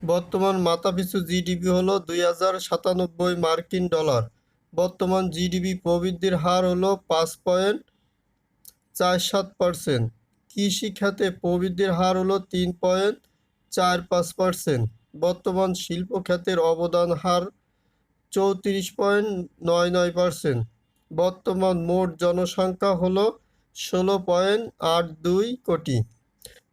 বর্তমান মাথাপিছু জিডিপি হলো 2097 মার্কিন ডলার। বর্তমান জিডিপি প্রবৃদ্ধির হার হলো 5.47%। কৃষি খাতে প্রবৃদ্ধির হার হলো 3.45%। বর্তমান শিল্প খাতের অবদান হার 34.99%। বর্তমান মোট জনসংখ্যা হলো 16.82 কোটি।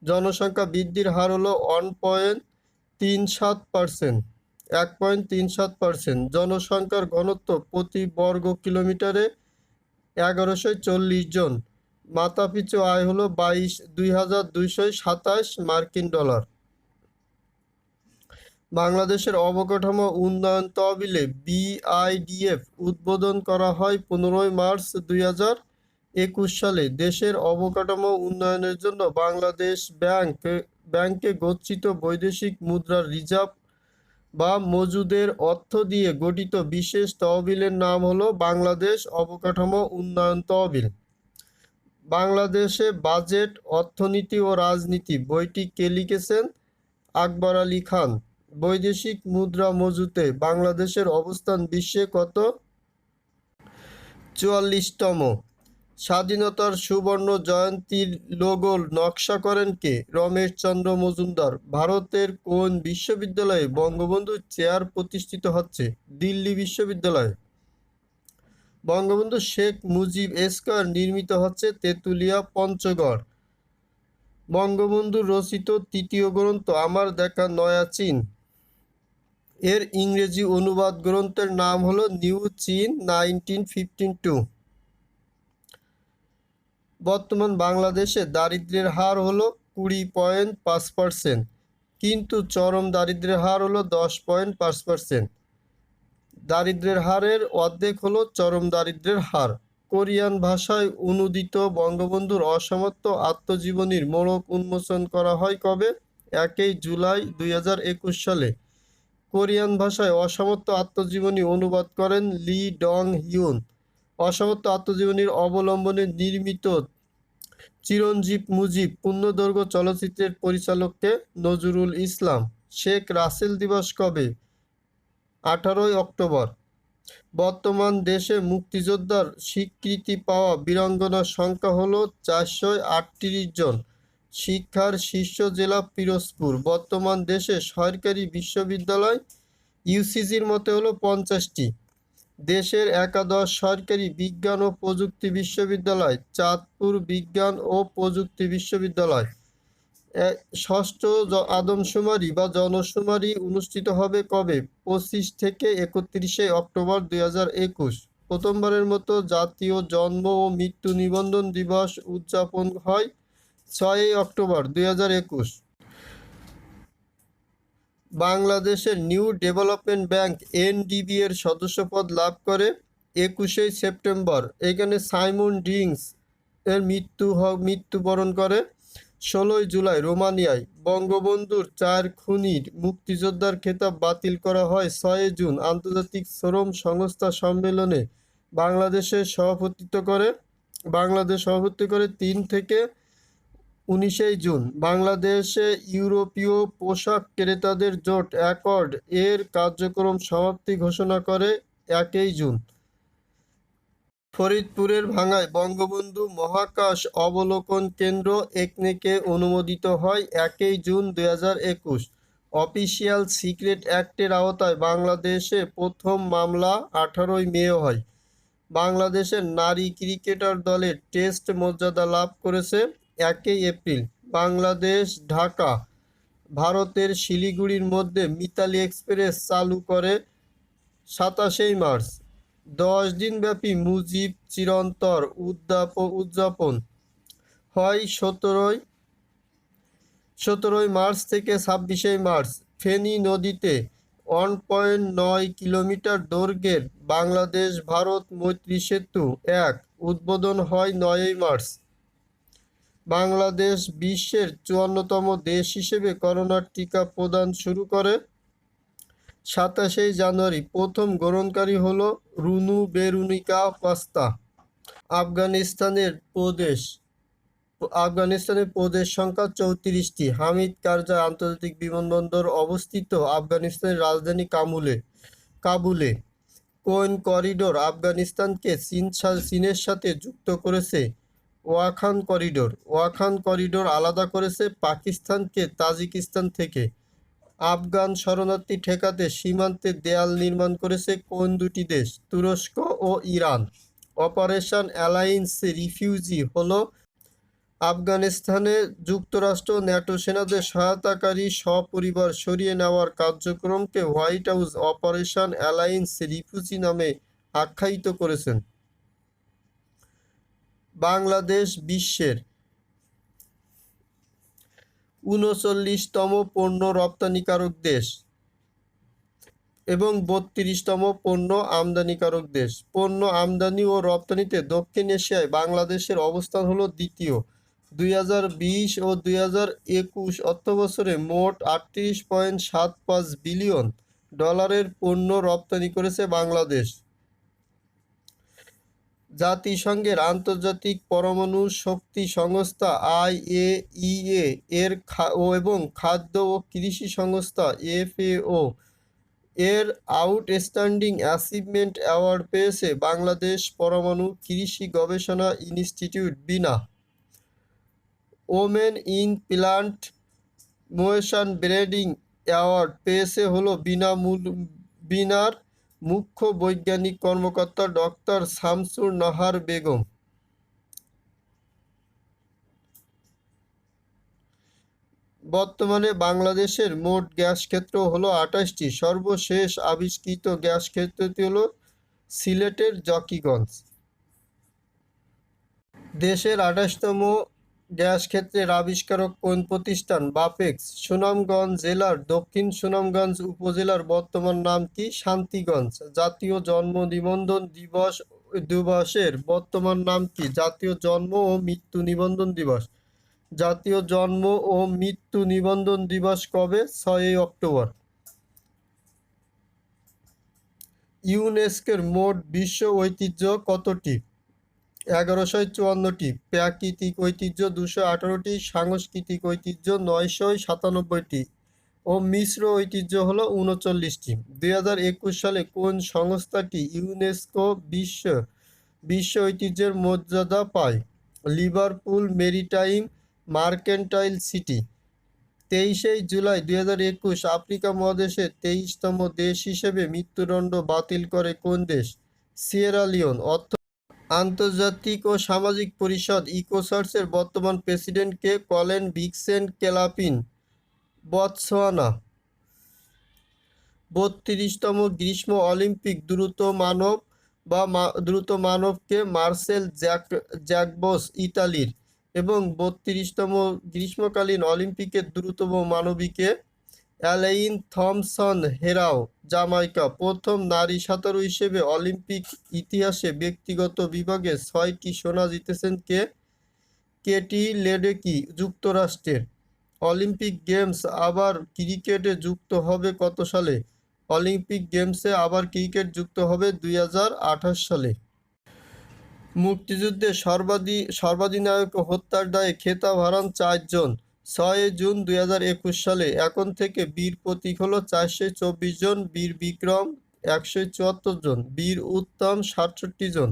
জনসংখ্যা বৃদ্ধির হার হলো 1.37%। 1.37%। জনসংখ্যার ঘনত্ব প্রতি বর্গ কিলোমিটারে 1140 জন। মাথাপিছু আয় হলো 2227 মার্কিন ডলার। বাংলাদেশের অবকাঠামো উন্নয়ন তহবিলে BIDF উদ্বোধন করা হয় 15 মার্চ 2021 সালে। দেশের অবকাঠামো উন্নয়নের জন্য বাংলাদেশ ব্যাংকে গচ্ছিত বৈদেশিক মুদ্রার রিজার্ভ বা মজুদের অর্থ দিয়ে গঠিত বিশেষ তহবিলের নাম হলো বাংলাদেশ অবকাঠামো উন্নয়ন তহবিল। বাংলাদেশে বাজেট, অর্থনীতি ও রাজনীতি বইটি কে লিখেছেন? আকবর আলী খান। বৈদেশিক মুদ্রা মজুতে বাংলাদেশের অবস্থান বিশ্বে কত? 44তম। স্বাধীনতার সুবর্ণ জয়ন্তীর লোগো নকশা করেন কে? রমেশ চন্দ্র মজুমদার। ভারতের কোন বিশ্ববিদ্যালয়ে বঙ্গবন্ধু চেয়ার প্রতিষ্ঠিত হচ্ছে? দিল্লি বিশ্ববিদ্যালয়। বঙ্গবন্ধু শেখ মুজিব স্কয়ার নির্মিত হচ্ছে তেঁতুলিয়া পঞ্চগড়। বঙ্গবন্ধু রচিত তৃতীয় গ্রন্থ আমার দেখা নয়া চীন এর ইংরেজি অনুবাদ গ্রন্থের নাম হলো নিউ চীন 1952। বর্তমান বাংলাদেশে দারিদ্র্যের হার হলো 20.5%, কিন্তু চরম দারিদ্র্যের হার হলো 10.5%। দারিদ্র্যের হারের অর্ধেক হলো চরম দারিদ্র্যের হার। কোরিয়ান ভাষায় অনুদিত বঙ্গবন্ধুর অসমাপ্ত আত্মজীবনীর মোড়ক উন্মোচন করা হয় কবে? 1 জুলাই 2021 সালে। কোরিয়ান ভাষায় অসমাপ্ত আত্মজীবনী অনুবাদ করেন লি ডং হিউন। অসমাপ্ত আত্মজীবনীর অবলম্বনে নির্মিত চিরঞ্জীব মুজিব পূর্ণদৈর্ঘ্য চলচ্চিত্রের পরিচালককে নজরুল ইসলাম। শেখ রাসেল দিবস কবে? 18 অক্টোবর। বর্তমান দেশে মুক্তিযোদ্ধার স্বীকৃতি পাওয়া বীরাঙ্গনার সংখ্যা হলো 438 জন। শিক্ষার শীর্ষ জেলা পিরোজপুর। বর্তমান দেশে সরকারি বিশ্ববিদ্যালয় ইউসিজির মতে হলো 50টি। দেশের একাদশ সরকারি বিজ্ঞান ও প্রযুক্তি বিশ্ববিদ্যালয় চাঁদপুর বিজ্ঞান ও প্রযুক্তি বিশ্ববিদ্যালয়। ষষ্ঠ আদমশুমারি বা জনশুমারি অনুষ্ঠিত হবে কবে? 25 থেকে 31 অক্টোবর 2021। প্রথমবারের মতো জাতীয় জন্ম ও মৃত্যু নিবন্ধন দিবস উদযাপন হয় 6 অক্টোবর 2021। বাংলাদেশের নিউ ডেভেলপমেন্ট ব্যাংক NDB এর সদস্যপদ লাভ করে 21 সেপ্টেম্বর। এখানে সাইমন ড্রিংস এর মৃত্যুবরণ করে 16 জুলাই রোমানিয়ায়। বঙ্গবন্ধুর 4 খুনির মুক্তিযোদ্ধার খেতাব বাতিল করা হয় 6 জুন। আন্তর্জাতিক শ্রম সংস্থা সম্মেলনে বাংলাদেশ সভাপতিত্ব করে 3 থেকে 19 জুন। বাংলাদেশে ইউরোপীয় পোশাক ক্রেতাদের জোট অ্যাকর্ড এর কার্যক্রম সমাপ্তি ঘোষণা করে 1 জুন। ফরিদপুরের ভাঙ্গায় বঙ্গবন্ধু মহাকাশ অবলোকন কেন্দ্র একনেকে অনুমোদিত হয় 1 জুন 2021। অফিসিয়াল সিক্রেট অ্যাক্টের আওতায় বাংলাদেশে প্রথম মামলা 18 মে হয়। বাংলাদেশের নারী ক্রিকেটার দলের টেস্ট মর্যাদা লাভ করেছে 1 এপ্রিল। বাংলাদেশ ঢাকা ভারতের শিলিগুড়ির মধ্যে মিতালি এক্সপ্রেস চালু করে 27 মার্চ। 10 দিনব্যাপী মুজিব চিরন্তর উদযাপন হয় 17 মার্চ থেকে 26 মার্চ। ফেনী নদীতে 1.9 কিলোমিটার দৈর্ঘ্যের বাংলাদেশ ভারত মৈত্রী সেতু 1 উদ্বোধন হয় 9 মার্চ। বাংলাদেশ বিশ্বের 54তম দেশ হিসেবে করোনার টিকা প্রদান শুরু করে 27 জানুয়ারি। প্রথম গ্রহণকারী হল রুনু বেরুনিকা কস্তা। আফগানিস্তানের প্রদেশ আফগানিস্তানের প্রদেশ সংখ্যা 34টি। হামিদ কারজাই আন্তর্জাতিক বিমানবন্দর অবস্থিত আফগানিস্তানের রাজধানী কাবুলে। কোন করিডোর আফগানিস্তানকে চীনের সাথে যুক্ত করেছে? ওয়াখান করিডোর আলাদা করেছে পাকিস্তানকে তাজিকিস্তান থেকে। আফগান শরণার্থী ঠেকাতে সীমান্তে দেয়াল নির্মাণ করেছে কোন দুটি দেশ? তুরস্ক ও ইরান। অপারেশন অ্যালায়েন্স রিফিউজি হলো আফগানিস্তানে যুক্তরাষ্ট্র ন্যাটো সেনাদের সহায়তাকারী সপরিবার সরিয়ে নেওয়ার কার্যক্রমকে White House Operation Alliance Refugee নামে আখ্যায়িত করেছেন। বাংলাদেশ বিশ্বের 39তম পণ্য রপ্তানিকারক দেশ এবং 32তম পণ্য আমদানিকারক দেশ। পণ্য আমদানি ও রপ্তানিতে দক্ষিণ এশিয়ায় বাংলাদেশের অবস্থান হলো দ্বিতীয়। 2020 ও 2021 অর্থবছরে মোট 38.75 বিলিয়ন ডলারের পণ্য রপ্তানি করেছে বাংলাদেশ। জাতিসংঘের আন্তর্জাতিক পরমাণু শক্তি সংস্থা IAEA এবং খাদ্য ও কৃষি সংস্থা FAO এর আউটস্ট্যান্ডিং অ্যাচিভমেন্ট অ্যাওয়ার্ড পেয়েছে বাংলাদেশ পরমাণু কৃষি গবেষণা institute Veena. Women in plant motion breeding award পেয়েছে হলো বিনার মুখ্য বৈজ্ঞানিক কর্মকর্তা ডক্টর শামসুন নাহার বেগম। বর্তমানে বাংলাদেশের মোট গ্যাস ক্ষেত্র হলো 28টি। সর্বশেষ আবিষ্কৃত গ্যাস ক্ষেত্রটি হলো সিলেটের জকিগঞ্জ। দেশের 28তম গ্যাস ক্ষেত্রের আবিষ্কারক কোন প্রতিষ্ঠান? বাপেক্স। সুনামগঞ্জ জেলার দক্ষিণ সুনামগঞ্জ উপজেলার বর্তমান নাম কি? শান্তিগঞ্জ। জাতীয় জন্ম নিবন্ধন দিবসের বর্তমান নাম কি? জাতীয় জন্ম ও মৃত্যু নিবন্ধন দিবস। জাতীয় জন্ম ও মৃত্যু নিবন্ধন দিবস কবে? 6 অক্টোবর। ইউনেস্কোর মোট বিশ্ব ঐতিহ্য কতটি? 1154টি। প্রাকৃতিক ঐতিহ্য 218টি, সাংস্কৃতিক ঐতিহ্য 997টি ও মিশ্র ঐতিহ্য হলো 39টি। 2021 সালে কোন সংস্থাটি ইউনেস্কো বিশ্ব ঐতিহ্যের মর্যাদা পায়? Liverpool maritime mercantile city. 23 July 2021 Africa মহাদেশের 23তম দেশ হিসেবে মৃত্যুদণ্ড বাতিল করে কোন দেশ? Sierra Leone. আন্তর্জাতিক ও সামাজিক পরিষদ ইকোসার্চের বর্তমান প্রেসিডেন্ট কে? কলেন ভিক্সেন্ট কেলাপিন। বতসোয়ানা। 32তম গ্রীষ্ম অলিম্পিক দ্রুত মানবকে মার্সেল জ্যাকবস ইতালির এবং 32তম গ্রীষ্মকালীন অলিম্পিকের দ্রুততম মানবীকে? Alain Thomson হেরাও, Jamaica. প্রথম নারী সাঁতারু হিসেবে অলিম্পিক ইতিহাসে ব্যক্তিগত বিভাগে 6টি সোনা জিতেছেন কে? কেটি লেডেকি, যুক্তরাষ্ট্রের। অলিম্পিক গেমস আবার ক্রিকেটে যুক্ত হবে কত সালে? অলিম্পিক গেমসে আবার ক্রিকেট যুক্ত হবে 2028 সালে। মুক্তিযুদ্ধে সর্বাধিনায়ক হত্যার দায়ে খেতাব হারান 4 জন। 6 জুন 2021 সালে। এখন থেকে বীর প্রতীক হলো 424 জন, বীর বিক্রম 174 জন, বীর উত্তম 67 জন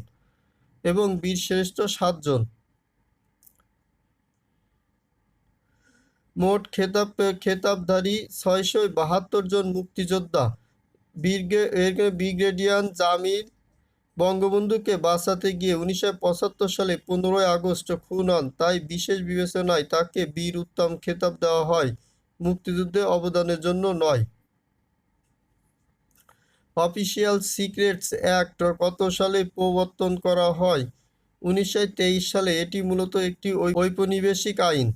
এবং বীর শ্রেষ্ঠ 7 জন। মোট খেতাবধারী 672 জন মুক্তিযোদ্ধা। ব্রিগেডিয়ার জামিল বঙ্গবন্ধুকে বাঁচাতে গিয়ে 1975 সালে 15 আগস্ট খুন হন, তাই বিশেষ বিবেচনায় তাকে বীর উত্তম খেতাব দেওয়া হয়, মুক্তিযুদ্ধে অবদানের জন্য নয়। অফিসিয়াল সিক্রেটস অ্যাক্ট কত সালে প্রবর্তন করা হয়? 1923 সালে। এটি মূলত একটি ঔপনিবেশিক আইন।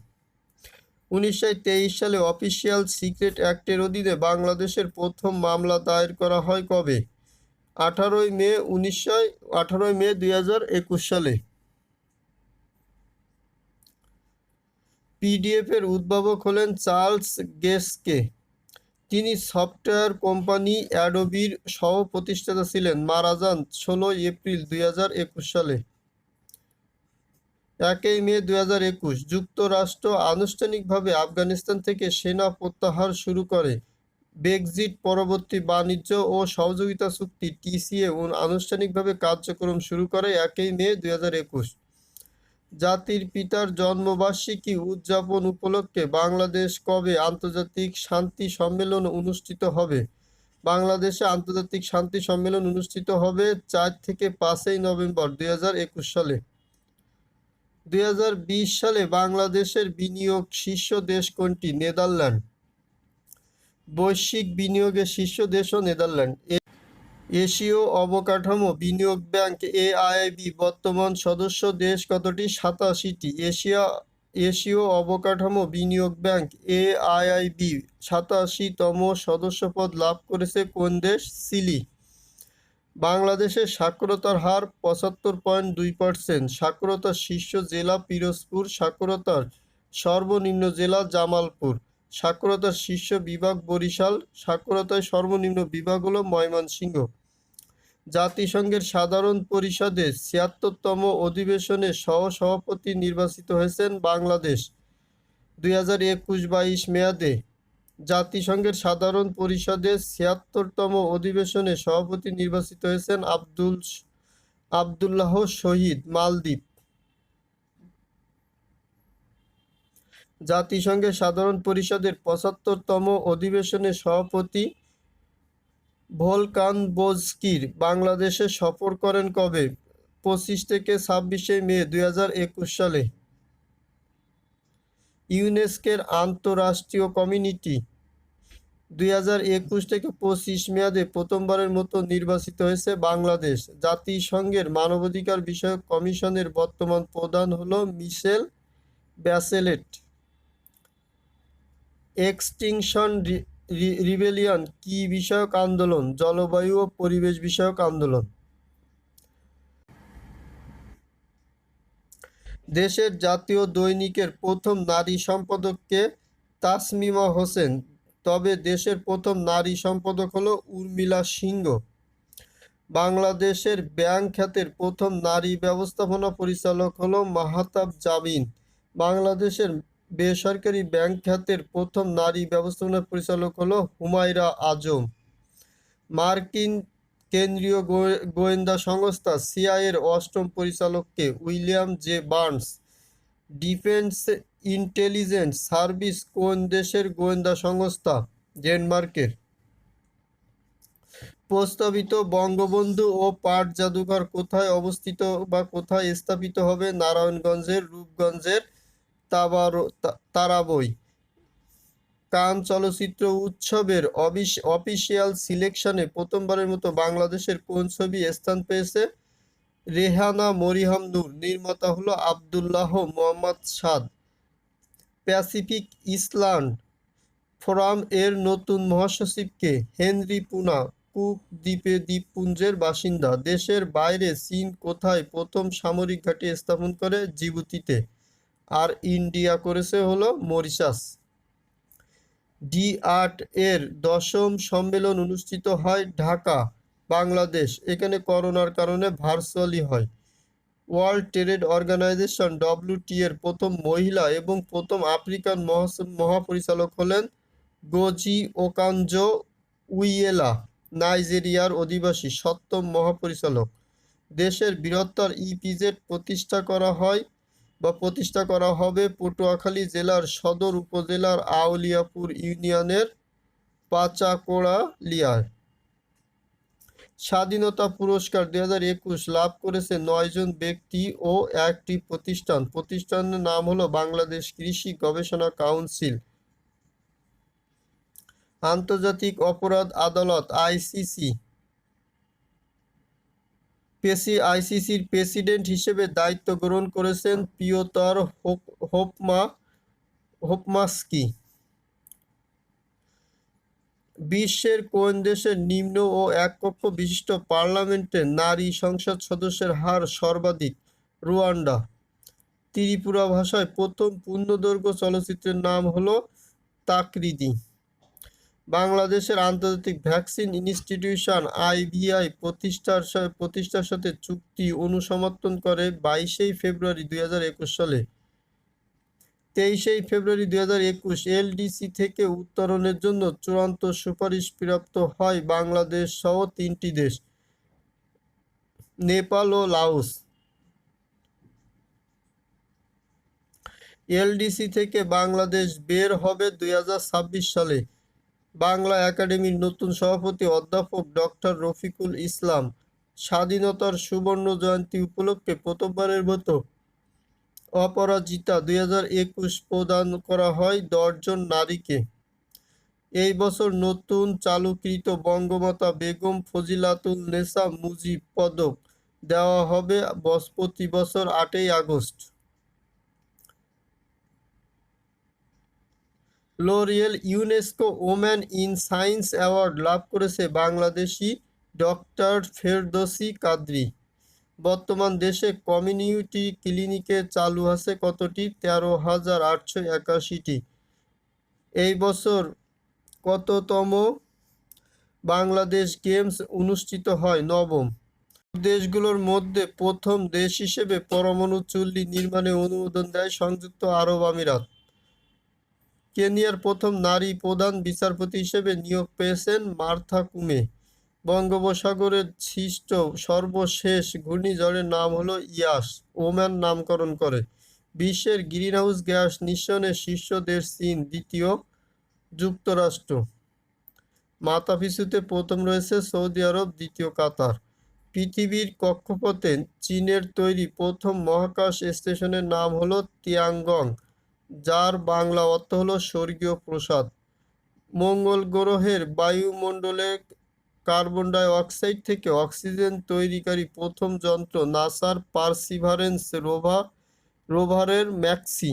1923 সালে অফিসিয়াল সিক্রেট অ্যাক্টের অধীনে বাংলাদেশের প্রথম মামলা দায়ের করা হয় কবে? 18 মে 2021 সালে। PDF এর উদ্ভাবক হলেন চার্লস গেসকে। তিনি সফটওয়্যার কোম্পানি অ্যাডোবির সহ প্রতিষ্ঠাতা ছিলেন। মারা যান 16 এপ্রিল 2021 সালে। মে 2021 যুক্তরাষ্ট্র আনুষ্ঠানিকভাবে আফগানিস্তান থেকে সেনা প্রত্যাহার শুরু করে। ব্রেক্সিট পরবর্তী বাণিজ্য ও সহযোগিতা চুক্তি টিসিএ আনুষ্ঠানিকভাবে কার্যক্রম শুরু করে মে 2021। জাতির পিতার জন্মবার্ষিকী উদযাপন উপলক্ষে বাংলাদেশ কবে আন্তর্জাতিক শান্তি সম্মেলন অনুষ্ঠিত হবে? বাংলাদেশে আন্তর্জাতিক শান্তি সম্মেলন অনুষ্ঠিত হবে 4 থেকে 5 নভেম্বর 2021 সালে। 2020 সালে বাংলাদেশের বিনিয়োগ শীর্ষ দেশ কোনটি? নেদারল্যান্ড। বৈশ্বিক বিনিয়োগের শীর্ষ দেশও নেদারল্যান্ড। এশীয় অবকাঠামো বিনিয়োগ ব্যাংক এআইআইবি বর্তমান সদস্য দেশ কতটি? 87টি। এশীয় অবকাঠামো বিনিয়োগ ব্যাংক এআইআইবি 87তম সদস্যপদ লাভ করেছে কোন দেশ? চিলি। বাংলাদেশের সাক্ষরতার হার 75.2%। সাক্ষরতার শীর্ষ জেলা পিরোজপুর। সাক্ষরতার সর্বনিম্ন জেলা জামালপুর। সাক্ষরতার শীর্ষ বিভাগ বরিশাল। সাক্ষরতায় সর্বনিম্ন বিভাগ হলো ময়মনসিংহ। জাতিসংঘের সাধারণ পরিষদের 76তম অধিবেশনে সহ-সভাপতি নির্বাচিত হয়েছেন বাংলাদেশ। 2021-22 মেয়াদে জাতিসংঘের সাধারণ পরিষদের 76তম অধিবেশনে সভাপতি নির্বাচিত হয়েছেন আব্দুল্লাহ শহীদ, মালদ্বীপ। জাতিসংঘের সাধারণ পরিষদের 75তম অধিবেশনে সভাপতি ভোলকান বোজকির বাংলাদেশে সফর করেন কবে? 25 থেকে 26 মে 2021 সালে। ইউনেস্কোর আন্তঃরাষ্ট্রীয় কমিটি 2021 থেকে 25 মেয়াদে প্রথমবারের মতো নির্বাচিত হয়েছে বাংলাদেশ। জাতিসংঘের মানবাধিকার বিষয়ক কমিশনের বর্তমান প্রধান হল মিশেল ব্যাচেলেট। এক্সটিংশন রিবেলিয়ন কি বিষয়ক আন্দোলন? জলবায়ু ও পরিবেশ বিষয়ক আন্দোলন। দেশের জাতীয় দৈনিকের প্রথম নারী সম্পাদক কে? তাসমিমা হোসেন। তবে দেশের প্রথম নারী সম্পাদক হলো উর্মিলা সিংহ। বাংলাদেশের ব্যাংক খাতের প্রথম নারী ব্যবস্থাপনা পরিচালক হলো মাহতাব জাবিন। বাংলাদেশের বেসরকারি ব্যাংক খাতের প্রথম নারী ব্যবস্থাপনা পরিচালক হলো হুমায়রা আজম। মার্কিন কেন্দ্রীয় গোয়েন্দা সংস্থা সিআইএর 8ম পরিচালককে? William J Burns. Defence Intelligence Service কোন দেশের গোয়েন্দা সংস্থা? ডেনমার্কের। প্রস্তাবিত বঙ্গবন্ধু ও পাট জাদুঘর কোথায় অবস্থিত বা কোথায় স্থাপিত হবে? নারায়ণগঞ্জের রূপগঞ্জের তারাবই। কান চলচ্চিত্র উৎসবের অফিসিয়াল সিলেকশনে প্রথমবারের মতো বাংলাদেশের কোন ছবি স্থান পেয়েছে? রেহানা মরিহাম নূর। নির্মাতা হলো আব্দুল্লাহ মোহাম্মদ সাদ। প্যাসিফিক ইসল্যান্ড ফোরাম এর নতুন মহাসচিবকে? হেনরি পুনা। কুক দ্বীপপুঞ্জের বাসিন্দা। দেশের বাইরে চীন কোথায় প্রথম সামরিক ঘাঁটি স্থাপন করে? জিবুতিতে। আর ইন্ডিয়া করেছে হলো মরিশাস। ডি8 এর 10ম সম্মেলন অনুষ্ঠিত হয় ঢাকা, বাংলাদেশ। এখানে করোনার কারণে ভার্চুয়ালি হয়। ওয়ার্ল্ড ট্রেড অর্গানাইজেশন WTO এর প্রথম মহিলা এবং প্রথম আফ্রিকান মহাপরিচালক হলেন গোজি ওকানজো উইয়েলা, নাইজেরিয়ার অধিবাসী। 7ম মহাপরিচালক। দেশের বৃহত্তর ইপিজেড প্রতিষ্ঠা করা হবে পটুয়াখালী জেলার সদর উপজেলার আউলিয়াপুর ইউনিয়নের পাচাকোড়ালিয়ায়। স্বাধীনতা পুরস্কার 2021 লাভ করেছে 9 জন ব্যক্তি ও একটি প্রতিষ্ঠান। প্রতিষ্ঠানের নাম হলো বাংলাদেশ কৃষি গবেষণা কাউন্সিল। আন্তর্জাতিক অপরাধ আদালত আইসিসির প্রেসিডেন্ট হিসেবে দায়িত্ব গ্রহণ করেছেন পিওতর হোপমাস্কি। বিশ্বের কোন দেশের নিম্ন ও এককক্ষ বিশিষ্ট পার্লামেন্টে নারী সংসদ সদস্যের হার সর্বাধিক? রুয়ান্ডা। ত্রিপুরা ভাষায় প্রথম পূর্ণদৈর্ঘ্য চলচ্চিত্রের নাম হলো তাকরিদি। বাংলাদেশের আন্তর্জাতিক ভ্যাকসিন ইনস্টিটিউশন আইভিআই প্রতিষ্ঠার সাথে চুক্তি অনুসমর্থন করে 22 ফেব্রুয়ারি 2021 সালে। 23 ফেব্রুয়ারি 2021 এলডিসি থেকে উত্তরণের জন্য চূড়ান্ত সুপারিশ প্রাপ্ত হয় বাংলাদেশ সহ 3টি দেশ, নেপাল ও লাওস। এলডিসি থেকে বাংলাদেশ বের হবে 2026 সালে। বাংলা একাডেমির নতুন সভাপতি অধ্যাপক ডক্টর রফিকুল ইসলাম স্বাধীনতার সুবর্ণ জয়ন্তী উপলক্ষে প্রথমবারের মতো অপরাজিতা 2021 প্রদান করা হয় 10 জন নারীকে। এই বছর নতুন চালুকৃত বঙ্গমাতা বেগম ফজিলাতুল নেসা মুজিব পদক দেওয়া হবে প্রতি বছর 8ই August. L'Oreal UNESCO woman in science award লাভ করেছে বাংলাদেশি ডক্টর ফেরদৌসী কাদরী। বর্তমান দেশে কমিউনিটি ক্লিনিকে চালু আছে কতটি? 13,881টি। এই বছর কততম বাংলাদেশ গেমস অনুষ্ঠিত হয়? 9ম। দেশগুলোর মধ্যে প্রথম দেশ হিসেবে পরমাণু চুল্লি নির্মাণে অনুমোদন দেয় সংযুক্ত আরব আমিরাত। কেনিয়ার প্রথম নারী প্রধান বিচারপতি হিসেবে নিয়োগ পেয়েছেন মার্থা কুমে। বঙ্গোপসাগরের সৃষ্ট সর্বশেষ ঘূর্ণিঝড়ের নাম হলো ইয়াস, ওমান নামকরণ করে। বিশ্বের গ্রিনহাউস গ্যাস নিঃসরণের শীর্ষ দেশ চীন, দ্বিতীয় যুক্তরাষ্ট্র। মাথাপিছুতে প্রথম রয়েছে সৌদি আরব, দ্বিতীয় কাতার। পৃথিবীর কক্ষপথে চীনের তৈরি প্রথম মহাকাশ স্টেশনের নাম হলো তিয়াঙ্গং, যার বাংলা অর্থ হলো স্বর্গীয় প্রসাদ। মঙ্গল গ্রহের বায়ুমণ্ডলে কার্বন ডাই অক্সাইড থেকে অক্সিজেন তৈরিকারী প্রথম যন্ত্র নাসার পারসিভারেন্স রোভারের ম্যাক্সি।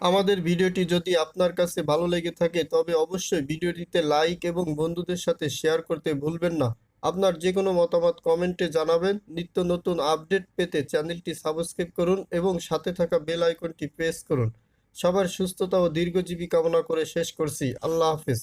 আমাদের ভিডিওটি যদি আপনার কাছে ভালো লেগে থাকে তবে অবশ্যই ভিডিওটিতে লাইক এবং বন্ধুদের সাথে শেয়ার করতে ভুলবেন না। আপনার যে কোনো মতামত কমেন্টে জানাবেন। নিত্য নতুন আপডেট পেতে চ্যানেলটি সাবস্ক্রাইব করুন এবং সাথে থাকা বেল আইকনটি প্রেস করুন। সবার সুস্থতা ও দীর্ঘজীবী কামনা করে শেষ করছি। আল্লাহ হাফেজ।